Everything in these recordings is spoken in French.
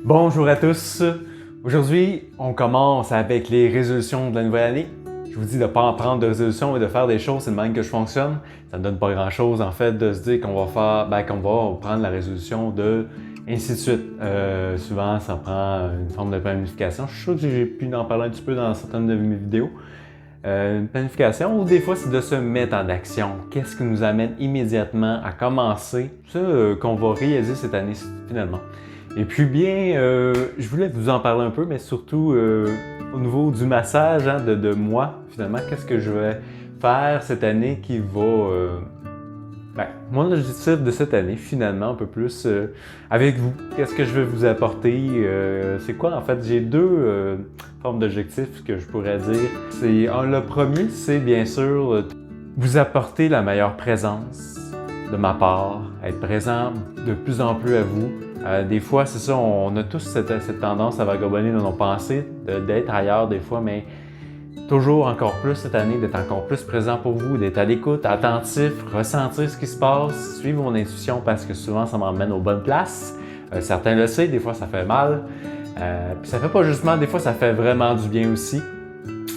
Bonjour à tous! Aujourd'hui, on commence avec les résolutions de la nouvelle année. Je vous dis de ne pas en prendre de résolutions et de faire des choses, c'est le même que je fonctionne. Ça ne donne pas grand-chose en fait de se dire qu'on va faire, qu'on va prendre la résolution de ainsi de suite. Souvent, ça prend une forme de planification. Je suis sûr que j'ai pu en parler un petit peu dans certaines de mes vidéos. Une planification ou des fois c'est de se mettre en action. Qu'est-ce qui nous amène immédiatement à commencer ça qu'on va réaliser cette année finalement. Et puis bien, je voulais vous en parler un peu, mais surtout au niveau du massage de moi finalement. Qu'est-ce que je vais faire cette année qui va... mon objectif de cette année, finalement, un peu plus avec vous. Qu'est-ce que je vais vous apporter? C'est quoi, en fait? J'ai deux formes d'objectifs que je pourrais dire. Le premier, c'est bien sûr vous apporter la meilleure présence de ma part, être présent de plus en plus à vous. Des fois, c'est ça, on a tous cette tendance à vagabonder dans nos pensées, d'être ailleurs des fois, mais toujours encore plus cette année, d'être encore plus présent pour vous, d'être à l'écoute, attentif, ressentir ce qui se passe, suivre mon intuition parce que souvent ça m'emmène aux bonnes places. Certains le savent, des fois ça fait mal. Puis ça fait pas justement, des fois ça fait vraiment du bien aussi.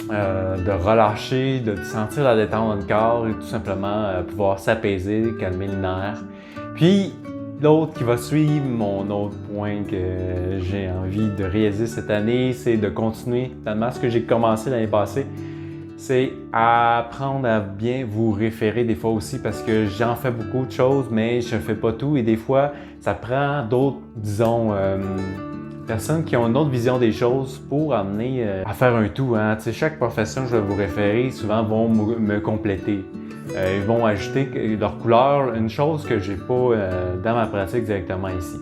De relâcher, de sentir la détente dans le corps et tout simplement pouvoir s'apaiser, calmer le nerf. Puis l'autre qui va suivre, mon autre point que j'ai envie de réaliser cette année, c'est de continuer finalement ce que j'ai commencé l'année passée. C'est apprendre à bien vous référer des fois aussi parce que j'en fais beaucoup de choses, mais je ne fais pas tout et des fois, ça prend d'autres, disons, personnes qui ont une autre vision des choses pour amener à faire un tout. Chaque profession que je vais vous référer, souvent vont me compléter. Ils vont ajouter leur couleur, une chose que j'ai pas dans ma pratique directement ici.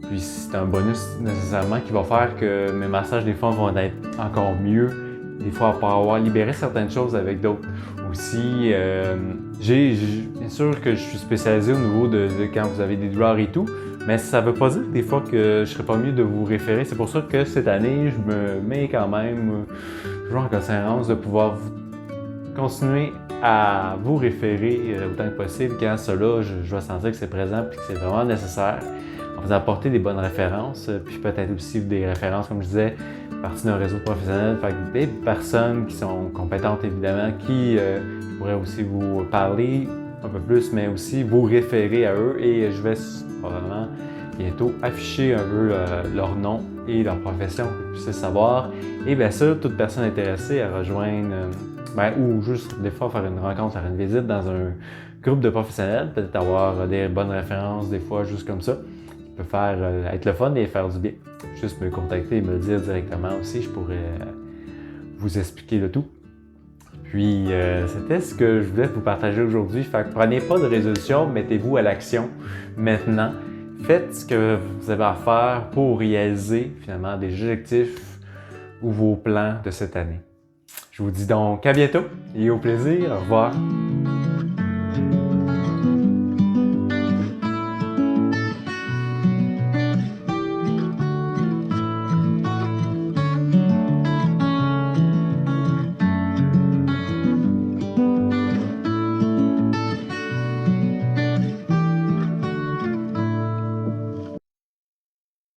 Puis c'est un bonus nécessairement qui va faire que mes massages des fois vont être encore mieux. Des fois, pour avoir libéré certaines choses avec d'autres. Aussi, bien sûr que je suis spécialisé au niveau de quand vous avez des douleurs et tout, mais ça ne veut pas dire des fois que je serais pas mieux de vous référer. C'est pour ça que cette année, je me mets quand même toujours en considération de pouvoir continuer à vous référer autant que possible quand cela, je vais sentir que c'est présent et que c'est vraiment nécessaire. On vous apporter des bonnes références, puis peut-être aussi des références, comme je disais, partie d'un réseau professionnel, fait que des personnes qui sont compétentes évidemment, qui pourraient aussi vous parler un peu plus, mais aussi vous référer à eux et je vais probablement bientôt afficher un peu leur nom et leur profession pour que vous puissiez savoir. Et bien sûr, toute personne intéressée à rejoindre ou juste des fois faire une rencontre, faire une visite dans un groupe de professionnels, peut-être avoir des bonnes références des fois juste comme ça. Peut faire être le fun et faire du bien. Juste me contacter et me le dire directement aussi, je pourrais vous expliquer le tout. Puis c'était ce que je voulais vous partager aujourd'hui. Fait que prenez pas de résolution, mettez-vous à l'action maintenant. Faites ce que vous avez à faire pour réaliser finalement des objectifs ou vos plans de cette année. Je vous dis donc à bientôt et au plaisir. Au revoir.